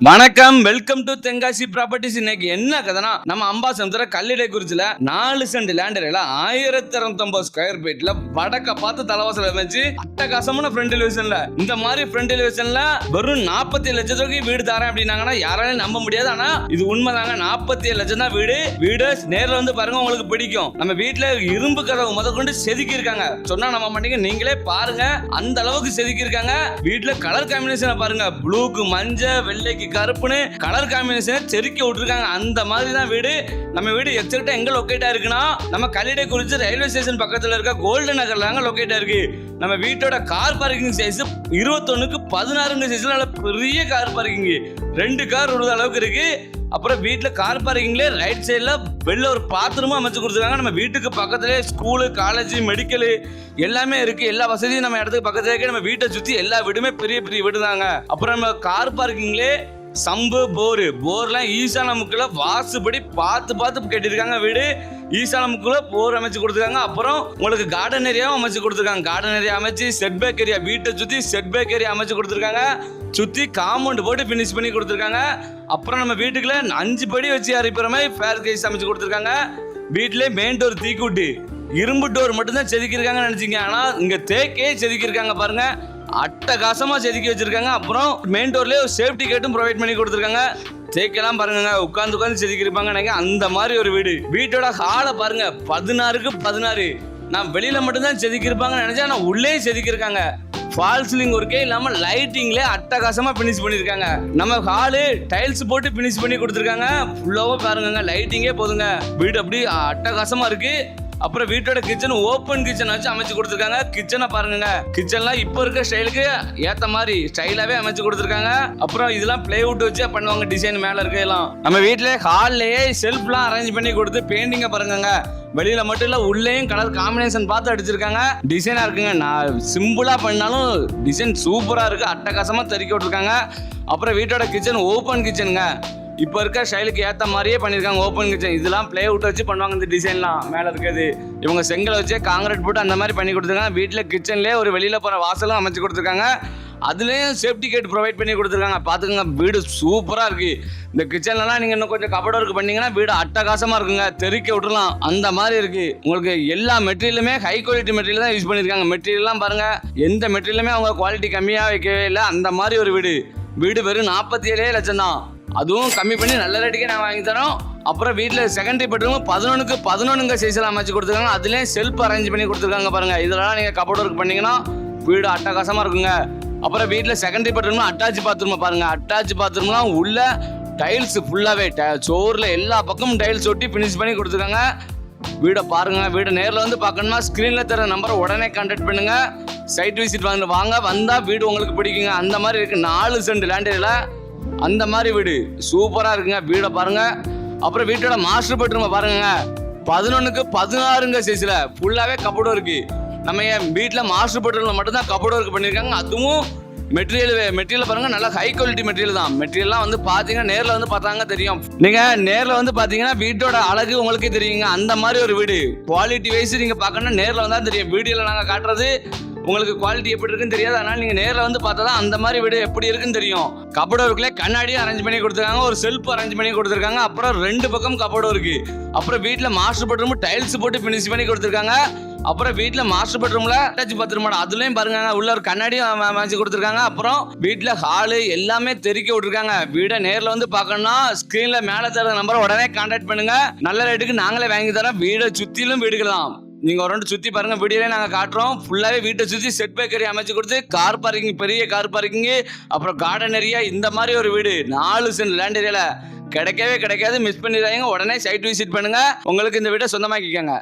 வணக்கம், welcome to Tenkasi properties. இன்னைக்கு என்ன கதைனா, நம்ம அம்பாசமுத்திர கல்லிடைக்குறிச்சில 4 சென்ட் லேண்டர்ல 1250 ஸ்கொயர் ஃபீட்ல வடக்க பார்த்து தலைவாசல் அமைச்சு அட்டகாசமான ஃப்ரண்ட் எலிவேஷன்ல இந்த மாதிரி ஃப்ரண்ட் எலிவேஷன்ல வெறும் 47 லட்சத்துக்கு வீடு தரேன் அப்படின்னாங்கன்னா யாராலையும் நம்ப முடியாது. ஆனா இது உண்மைதாங்க. 47 லட்சம் தான் வீடு. வீடு நேர்ல வந்து பாருங்க, உங்களுக்கு பிடிக்கும். நம்ம வீட்டுல இரும்பு கதவு முதற்கொண்டு செதுக்கி இருக்காங்க. சொன்னா நம்ப மாட்டீங்க, நீங்களே பாருங்க. அந்த அளவுக்கு செதுக்கி இருக்காங்க. வீட்டுல கலர் காம்பினேஷன் பாருங்க, ப்ளூக்கு மஞ்சள், வெள்ளைக்கு கருப்புன்னு கலர் காம்பினேஷன் செதுக்கி விட்டுருக்காங்க. அந்த மாதிரி தான் வீடு. நம்ம வீடு எக்ஸாக்ட்டா எங்க லொகேட் ஆயிருக்குன்னா, நம்ம கல்லிடைக்குறிச்சி ரயில்வே ஸ்டேஷன் பக்கத்துல இருக்க கோல்டன் நகர்ல தாங்க லொகேட் ஆயிருக்கு. நம்ம வீட்டோட கார் பார்க்கிங் சைஸ் 21க்கு 16 சைஸ்ல நல்ல பெரிய கார் பார்க்கிங், 2 கார் விடுற அளவுக்கு இருக்கு. அப்புறம் வீட்டுல கார் பார்க்கிங்ல ரைட் சைட்ல வெளில ஒரு பாத்ரூமும் அமைச்சு கொடுத்துருக்காங்க. நம்ம வீட்டுக்கு பக்கத்துலேயே ஸ்கூலு, காலேஜ், மெடிக்கல் எல்லாமே இருக்கு. எல்லா வசதியும் நம்ம இடத்துக்கு பக்கத்துல இருக்கு. நம்ம வீட்டை சுத்தி எல்லா வீடுமே பெரிய பெரிய வீடு தாங்க. அப்புறம் நம்ம கார் பார்க்கிங்ல சம்பு போர்லாம் ஈசான முக்குல வாசுபடி பார்த்து கட்டிருக்காங்க. வீடு ஈசான முக்குல போர் அமைச்சு கொடுத்துருக்காங்க. அப்புறம் உங்களுக்கு கார்டன் ஏரியாவும் அமைச்சு கொடுத்துருக்காங்க. கார்டன் ஏரியா அமைச்சு செட் பேக் ஏரியா, வீட்டை சுத்தி செட் பேக் ஏரியா அமைச்சு கொடுத்துருக்காங்க. சுத்தி காம்பவுண்ட் போட்டு பினிஷ் பண்ணி கொடுத்துருக்காங்க. அப்புறம் நம்ம வீட்டுக்குள்ள 5 படி வச்சு அரைப்புற மாதிரி ஃபேர் கேஸ் அமைச்சு கொடுத்துருக்காங்க. வீட்டுல மெயின் டோர் தீக்கூட்டு, இரும்பு டோர் மட்டும் தான் செதுக்கி இருக்காங்கன்னு நினைச்சீங்க. ஆனா இங்க தேக்கே செதுக்கி இருக்காங்க பாருங்க, அட்டகாசமா செதுக்கி வச்சிருக்காங்க. அப்புறம் மெயின் டோர்லயே ஒரு சேஃப்டி கேட்டும் ப்ரொவைட் பண்ணி கொடுத்துருக்காங்க. தேக்கெல்லாம் பாருங்க, உட்காந்து செதுக்கி இருப்பாங்க. அந்த மாதிரி ஒரு வீடு. வீட்டோட ஹாலை பாருங்க, 16க்கு 16. நான் வெளியில மட்டும் தான் செதுக்கி இருப்பாங்கன்னு நினைச்சேன், ஆனா உள்ளே செதுக்கி இருக்காங்க. ஃபால் சீலிங் ஒர்க்கே இல்லாம லைட்டிங்ல அட்டகாசமா பினிஷ் பண்ணிருக்காங்க. நம்ம ஹாலு டைல்ஸ் போட்டு பினிஷ் பண்ணி கொடுத்துருக்காங்க. ஃபுல்லாவும் பாருங்க, லைட்டிங்கே போதுங்க. வீடு அப்படி அட்டகாசமா இருக்கு. அப்புறம் வீட்டோட கிச்சன் ஓப்பன் கிச்சன் வச்சு அமைச்சு கொடுத்துருக்காங்க. கிச்சனை பாருங்க, கிச்சன்லாம் இப்போ இருக்க ஸ்டைலுக்கு ஏத்த மாதிரி ஸ்டைலாவே அமைச்சு கொடுத்துருக்காங்க. அப்புறம் இதெல்லாம் பிளேவுட் வச்சு பண்ணுவாங்க, டிசைன் மேல இருக்க எல்லாம். நம்ம வீட்டுல ஹால்லயே செல்ஃப்லாம் அரேஞ்ச் பண்ணி கொடுத்து பெயிண்டிங்க பாருங்க. வெளியில மட்டும் இல்ல, உள்ளேயும் கலர் காம்பினேஷன் பார்த்து அடிச்சிருக்காங்க. டிசைனா இருக்குங்க. நான் சிம்பிளா பண்ணாலும் டிசைன் சூப்பரா இருக்கு, அட்டகாசமா தெறிக்க விட்டுருக்காங்க. அப்புறம் வீட்டோட கிச்சன் ஓப்பன் கிச்சனுங்க, இப்போ இருக்க ஸ்டைலுக்கு ஏற்ற மாதிரியே பண்ணியிருக்காங்க. ஓப்பன் கிச்சன் இதெல்லாம் பிளே அவுட் வச்சு பண்ணுவாங்க. இந்த டிசைன்லாம் மேலே இருக்கிறது இவங்க செங்கலை வச்சு காங்கிரீட் போட்டு அந்த மாதிரி பண்ணி கொடுத்துருக்காங்க. வீட்டில் கிச்சன்லேயே ஒரு வெளியில் போகிற வாசலும் அமைச்சு கொடுத்துருக்காங்க. அதுலேயும் சேஃப்டி கேட் ப்ரொவைட் பண்ணி கொடுத்துருக்காங்க. பார்த்துக்கோங்க, வீடு சூப்பராக இருக்குது. இந்த கிச்சன்லலாம் நீங்கள் இன்னும் கொஞ்சம் கபோர்ட் ஒர்க் பண்ணிங்கன்னா வீடு அட்டகாசமாக இருக்குங்க, தெறிக்க விட்டுலாம். அந்த மாதிரி இருக்குது. உங்களுக்கு எல்லா மெட்டீரியலுமே ஹை குவாலிட்டி மெட்டீரியல் தான் யூஸ் பண்ணியிருக்காங்க. மெட்டீரியல்லாம் பாருங்கள், எந்த மெட்டீரியலுமே அவங்க குவாலிட்டி கம்மியாக வைக்கவே இல்லை. அந்த மாதிரி ஒரு வீடு. வீடு வெறும் 47 லட்சம் தான். அதுவும் கம்மி பண்ணி நல்ல ரேட்டுக்கே நான் வாங்கி தரோம். அப்புறம் வீட்டில் செகண்டரி பெட்ரூம் 11க்கு 11 சைஸ்ல அமைச்சு கொடுத்துருக்காங்க. அதுலேயும் செல்ஃப் அரேஞ்ச் பண்ணி கொடுத்துருக்காங்க பாருங்க. இதெல்லாம் நீங்கள் கபோர்ட் ஒர்க் பண்ணீங்கன்னா வீடு அட்டகாசமாக இருக்குங்க. அப்புறம் வீட்டில் செகண்டரி பெட்ரூம் அட்டாச் பாத்ரூம் பாருங்க. அட்டாச் பாத்ரூம்லாம் உள்ள டைல்ஸ் ஃபுல்லாகவே சோரில் எல்லா பக்கமும் டைல்ஸ் ஒட்டி ஃபினிஷ் பண்ணி கொடுத்துருக்காங்க. வீடை பாருங்க. வீடை நேரில் வந்து பார்க்கணுமா, ஸ்க்ரீனில் தர நம்பரை உடனே கான்டாக்ட் பண்ணுங்க. சைட் விசிட் வாங்க வந்தால் வீடு உங்களுக்கு பிடிக்குங்க. அந்த மாதிரி இருக்கு. 4 சென்ட் லேண்டில் அந்த மாதிரி வீடு சூப்பரா இருக்குங்க. வீடை பாருங்க. அப்புறம் வீட்டோட மாஸ்டர் பெட்ரூம் பாருங்க, 11க்கு 16 சைஸ்ல ஃபுல்லாவே கபோர்ட் இருக்கு. நம்ம வீட்டுல மாஸ்டர் பெட்ரூம்ல மட்டும் தான் கபோர்ட் ஒர்க் பண்ணிருக்காங்க. அதுவும் மெட்டீரியல் பாருங்க, நல்ல ஹை குவாலிட்டி மெட்டீரியல் தான். மெட்டீரியல்லாம் வந்து பாத்தீங்கன்னா நேர்ல வந்து பார்த்தாங்க தெரியும். நீங்க நேர்ல வந்து பாத்தீங்கன்னா வீட்டோட அழகு உங்களுக்கே தெரியுங்க. அந்த மாதிரி ஒரு வீடு. குவாலிட்டி வைஸ் நீங்க பார்க்கணும்னா நேர்ல வந்தா தெரியும். வீடியோல நாங்க காட்டுறது உங்களுக்கு குவாலிட்டி எப்படி இருக்குன்னு தெரியாது. அதனால நீங்க நேரில் வந்து பார்த்தா தான் அந்த மாதிரி வீடு எப்படி இருக்குன்னு தெரியும். கபோர்ட் ஒர்க்ல கண்ணாடியும் அரேஞ்ச் பண்ணி கொடுத்துருக்காங்க, ஒரு செல்ஃப் அரேஞ்ச் பண்ணி கொடுத்துருக்காங்க. அப்புறம் 2 பக்கம் கபோர்ட் இருக்கு. அப்புறம் வீட்டில் மாஸ்டர் பெட்ரூம் டைல்ஸ் போட்டு ஃபினிஷ் பண்ணி கொடுத்துருக்காங்க. அப்புறம் வீட்டில் மாஸ்டர் பெட்ரூம்ல அட்டாச் பாத்ரூம் அதுலயும் பாருங்க, உள்ள ஒரு கண்ணாடியும் அமைச்சு கொடுத்துருக்காங்க. அப்புறம் வீட்டில் ஹாலு எல்லாமே தெறிக்க விட்டுருக்காங்க. வீடை நேரில் வந்து பார்க்கணும்னா ஸ்கிரீன்ல மேலே தர நம்பரை உடனே கான்டாக்ட் பண்ணுங்க. நல்ல ரேட்டுக்கு நாங்களே வாங்கி தரோம். வீடை சுத்திலும் வீடுகள் தான். நீங்க ஒரு ரெண்டு சுத்தி பாருங்க, வீடியோல நாங்க காட்டுறோம். ஃபுல்லாவே வீட்டை சுத்தி செட் பேக் ஏரியா அமைச்சு கொடுத்து கார் பார்க்கிங், பெரிய கார் பார்க்கிங், அப்புறம் கார்டன் ஏரியா, இந்த மாதிரி ஒரு வீடு 4 சென்ட் லேண்ட் ஏரியால கிடைக்கவே கிடைக்காது. மிஸ் பண்ணிடுறாங்க. உடனே சைட் விசிட் பண்ணுங்க, உங்களுக்கு இந்த வீட்டை சொந்தமாக்கிக்கங்க.